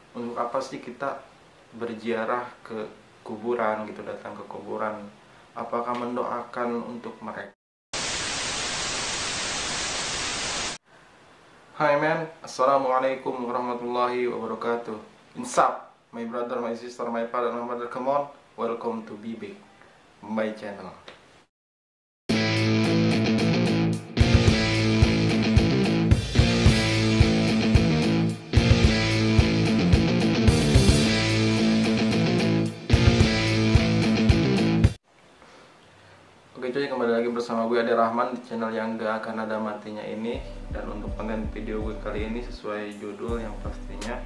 Untuk apa sih kita berziarah ke kuburan gitu, datang ke kuburan? Apakah mendoakan untuk mereka? Hi man, assalamualaikum warahmatullahi wabarakatuh. Insap, my brother, my sister, my father, my mother, come on, welcome to Bibik, my channel. Oke cuy, kembali lagi bersama gue Ade Rahman di channel yang gak akan ada matinya ini. Dan untuk konten video gue kali ini sesuai judul yang pastinya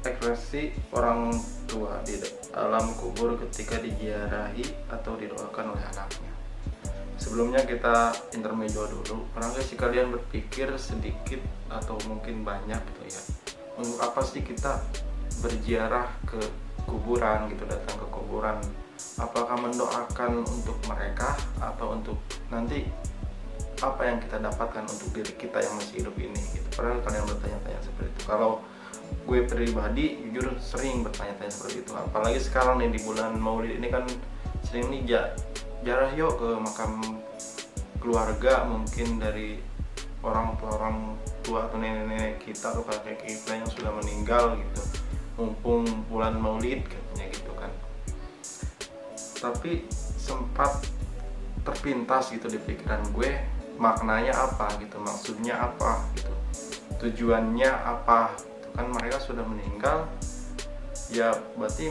ekspresi orang tua di alam kubur ketika diziarahi atau didoakan oleh anaknya. Sebelumnya kita intermezzo dulu. Pernah gak sih kalian berpikir sedikit atau mungkin banyak gitu ya, untuk apa sih kita berziarah ke kuburan gitu, datang ke kuburan? Apakah mendoakan untuk mereka atau untuk nanti apa yang kita dapatkan untuk diri kita yang masih hidup ini gitu. Padahal kalian bertanya-tanya seperti itu. Kalau gue pribadi jujur sering bertanya-tanya seperti itu. Apalagi sekarang nih di bulan Maulid ini kan sering nih jarah yuk ke makam keluarga, mungkin dari orang tua atau nenek-nenek kita atau kakek kita yang sudah meninggal gitu. Mumpung bulan Maulid katanya gitu kan. Tapi sempat terpintas gitu di pikiran gue, maknanya apa gitu, maksudnya apa gitu, tujuannya apa gitu. Kan mereka sudah meninggal, ya berarti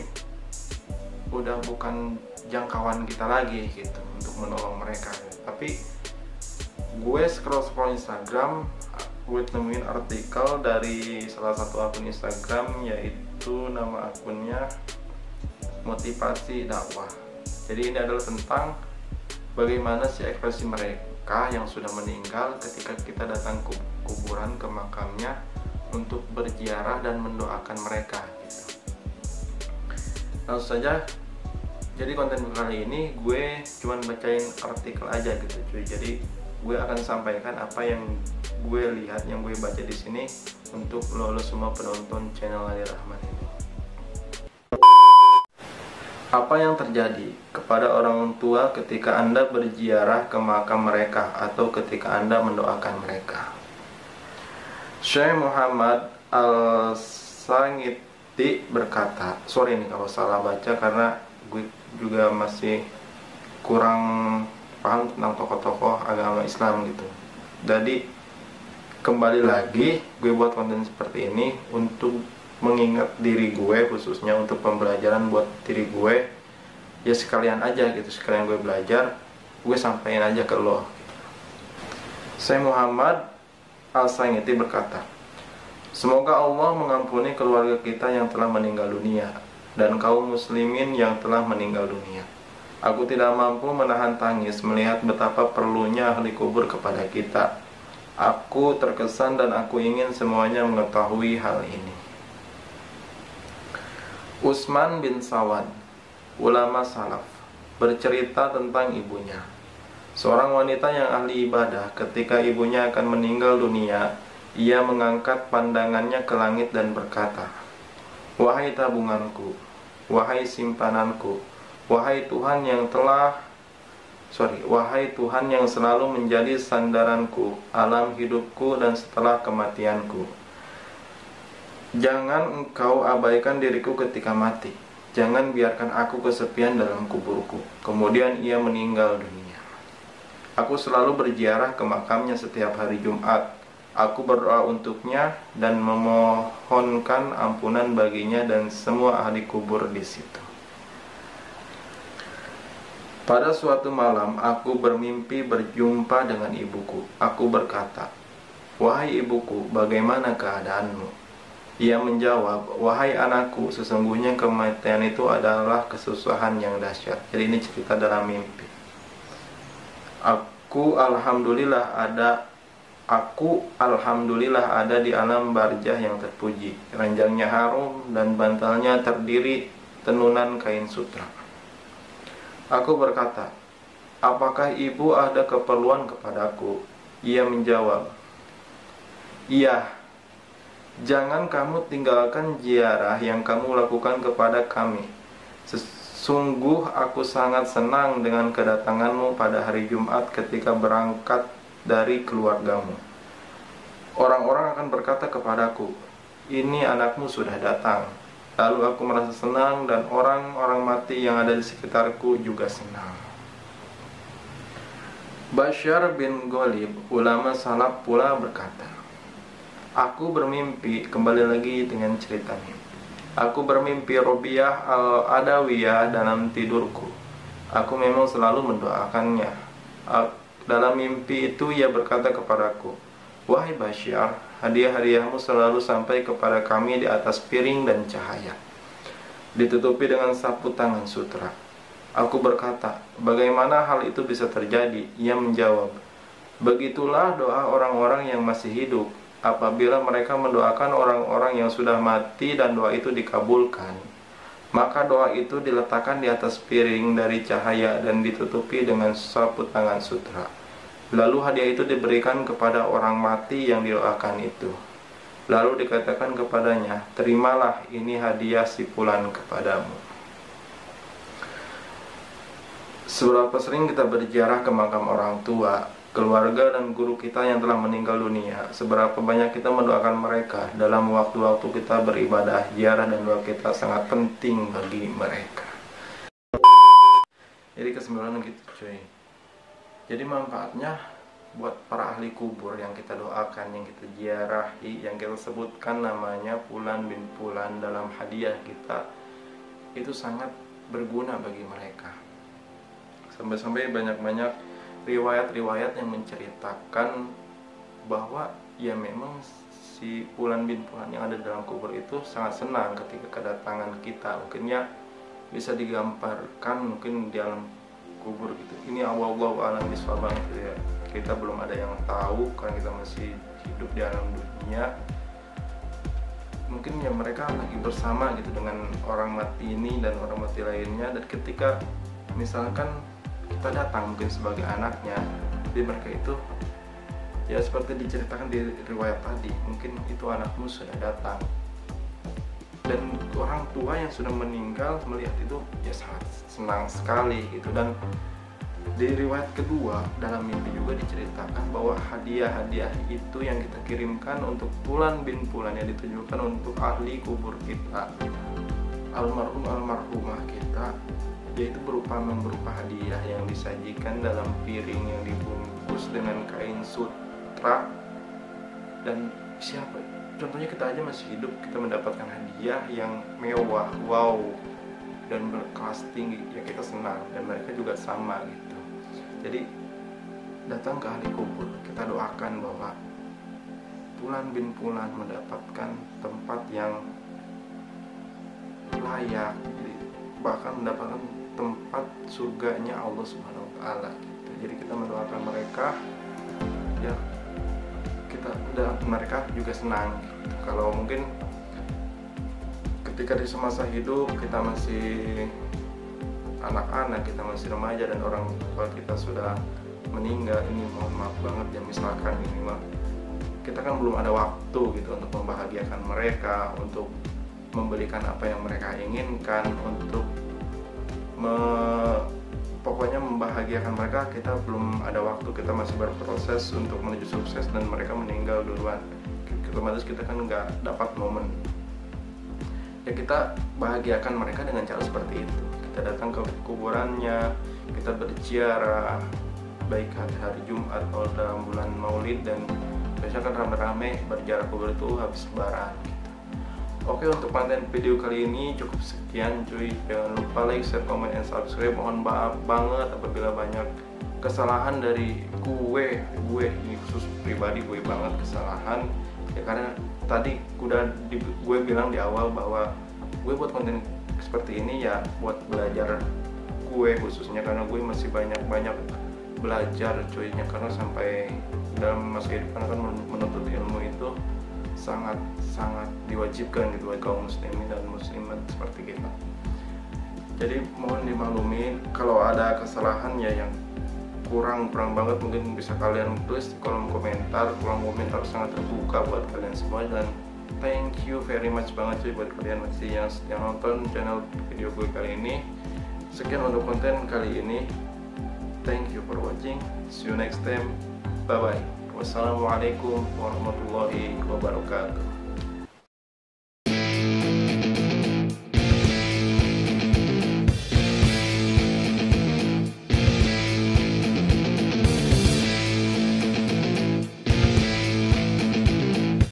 udah bukan jangkauan kita lagi gitu untuk menolong mereka. Tapi gue scroll Instagram, gue temuin artikel dari salah satu akun Instagram, yaitu nama akunnya Motivasi Dakwah. Jadi ini adalah tentang bagaimana sih ekspresi mereka yang sudah meninggal ketika kita datang ke kuburan, ke makamnya untuk berziarah dan mendoakan mereka gitu. Langsung saja, jadi konten kali ini gue cuman bacain artikel aja gitu cuy. Jadi gue akan sampaikan apa yang gue lihat, yang gue baca di sini untuk lo semua penonton channel Ade Rahman ini. Apa yang terjadi kepada orang tua ketika Anda berziarah ke makam mereka atau ketika Anda mendoakan mereka? Syekh Muhammad Al-Sangiti berkata, sorry nih kalau salah baca karena gue juga masih kurang paham tentang tokoh-tokoh agama Islam gitu. Jadi kembali lagi gue buat konten seperti ini untuk mengingat diri gue, khususnya untuk pembelajaran buat diri gue. Ya sekalian aja gitu, sekalian gue belajar, gue sampaikan aja ke lo. Syekh Muhammad Al-Sangiti berkata, semoga Allah mengampuni keluarga kita yang telah meninggal dunia dan kaum muslimin yang telah meninggal dunia. Aku tidak mampu menahan tangis melihat betapa perlunya ahli kubur kepada kita. Aku terkesan dan aku ingin semuanya mengetahui hal ini. Utsman bin Sawad, ulama salaf, bercerita tentang ibunya. Seorang wanita yang ahli ibadah, ketika ibunya akan meninggal dunia, ia mengangkat pandangannya ke langit dan berkata, wahai tabunganku, wahai simpananku, wahai Tuhan yang selalu menjadi sandaranku, alam hidupku dan setelah kematianku. Jangan engkau abaikan diriku ketika mati. Jangan biarkan aku kesepian dalam kuburku. Kemudian ia meninggal dunia. Aku selalu berziarah ke makamnya setiap hari Jumat. Aku berdoa untuknya dan memohonkan ampunan baginya dan semua ahli kubur di situ. Pada suatu malam aku bermimpi berjumpa dengan ibuku. Aku berkata, wahai ibuku, bagaimana keadaanmu? Ia menjawab, wahai anakku, sesungguhnya kematian itu adalah kesusahan yang dahsyat. Jadi ini cerita dalam mimpi. Aku alhamdulillah ada di alam barzah yang terpuji. Ranjangnya harum dan bantalnya terdiri tenunan kain sutra. Aku berkata, apakah ibu ada keperluan kepadaku? Ia menjawab, iya. Jangan kamu tinggalkan ziarah yang kamu lakukan kepada kami. Sungguh aku sangat senang dengan kedatanganmu pada hari Jumat ketika berangkat dari keluargamu. Orang-orang akan berkata kepadaku, ini anakmu sudah datang. Lalu aku merasa senang dan orang-orang mati yang ada di sekitarku juga senang. Bashar bin Ghalib, ulama salaf pula berkata, aku bermimpi, kembali lagi dengan cerita mimpi. Aku bermimpi Robiah al-Adawiyah dalam tidurku. Aku memang selalu mendoakannya. Dalam mimpi itu ia berkata kepadaku, wahai Bashar, hadiah-hadiahmu selalu sampai kepada kami di atas piring dan cahaya, ditutupi dengan sapu tangan sutra. Aku berkata, bagaimana hal itu bisa terjadi? Ia menjawab, begitulah doa orang-orang yang masih hidup. Apabila mereka mendoakan orang-orang yang sudah mati dan doa itu dikabulkan, maka doa itu diletakkan di atas piring dari cahaya dan ditutupi dengan sapu tangan sutra. Lalu hadiah itu diberikan kepada orang mati yang didoakan itu. Lalu dikatakan kepadanya, terimalah, ini hadiah si fulan kepadamu. Seberapa sering kita berziarah ke makam orang tua, keluarga dan guru kita yang telah meninggal dunia, seberapa banyak kita mendoakan mereka. Dalam waktu-waktu kita beribadah, ziarah dan doa kita sangat penting bagi mereka. Jadi kesimpulan gitu cuy. Jadi manfaatnya buat para ahli kubur yang kita doakan, yang kita ziarahi, yang kita sebutkan namanya Fulan bin Fulan dalam hadiah kita, itu sangat berguna bagi mereka. Sampai-sampai banyak-banyak riwayat-riwayat yang menceritakan bahwa ya memang si Fulan bin Fulan yang ada dalam kubur itu sangat senang ketika kedatangan kita. Mungkinnya bisa digambarkan mungkin di dalam kubur gitu. Ini Allah alam bisawab gitu ya. Kita belum ada yang tahu karena kita masih hidup di alam dunia. Mungkin ya mereka lagi bersama gitu dengan orang mati ini dan orang mati lainnya, dan ketika misalkan kita datang mungkin sebagai anaknya, jadi mereka itu ya seperti diceritakan di riwayat tadi, mungkin itu anakmu sudah datang. Dan orang tua yang sudah meninggal melihat itu ya sangat senang sekali gitu. Dan di riwayat kedua dalam mimpi juga diceritakan bahwa hadiah-hadiah itu yang kita kirimkan untuk Fulan bin Fulan yang ditujukan untuk ahli kubur kita, almarhum almarhumah kita, yaitu berupa hadiah yang disajikan dalam piring yang dibungkus dengan kain sutra. Dan siapa, contohnya kita aja masih hidup, kita mendapatkan hadiah yang mewah, wow, dan berkelas tinggi, ya kita senang, dan mereka juga sama gitu. Jadi datang ke ahli kubur, kita doakan bahwa Fulan bin Fulan mendapatkan tempat yang layak, bahkan mendapatkan tempat surganya Allah Subhanahu wa taala gitu. Jadi kita mendoakan mereka, ya kita dan mereka juga senang gitu. Kalau mungkin ketika di semasa hidup kita masih anak-anak, kita masih remaja dan orang tua kita sudah meninggal, ini mohon maaf banget ya, misalkan ini mah kita kan belum ada waktu gitu untuk membahagiakan mereka, untuk memberikan apa yang mereka inginkan, untuk pokoknya membahagiakan mereka. Kita belum ada waktu, kita masih berproses untuk menuju sukses dan mereka meninggal duluan. Otomatis kita kan nggak dapat momen. Ya kita bahagiakan mereka dengan cara seperti itu. Kita datang ke kuburannya, kita berziarah, baik hari Jumat atau dalam bulan Maulid, dan biasanya kan rame-rame berziarah kubur itu habis lebaran gitu. Oke, untuk konten video kali ini cukup sekian cuy. Jangan lupa like, share, comment, and subscribe. Mohon maaf banget apabila banyak kesalahan dari gue ini khusus pribadi, gue banget kesalahan ya, karena tadi gue bilang di awal bahwa gue buat konten seperti ini ya buat belajar gue khususnya, karena gue masih banyak belajar cuy-nya, karena sampai dalam masa hidup kan menuntut ilmu itu sangat diwajibkan gitu bagi kaum muslimin dan muslimat seperti kita. Jadi mohon dimaklumi kalau ada kesalahan ya yang kurang banget, mungkin bisa kalian tulis di kolom komentar. Kolom komentar sangat terbuka buat kalian semua, dan thank you very much banget cuy buat kalian masih yang nonton channel video gue kali ini. Sekian untuk konten kali ini. Thank you for watching. See you next time. Bye bye. Wassalamualaikum warahmatullahi wabarakatuh.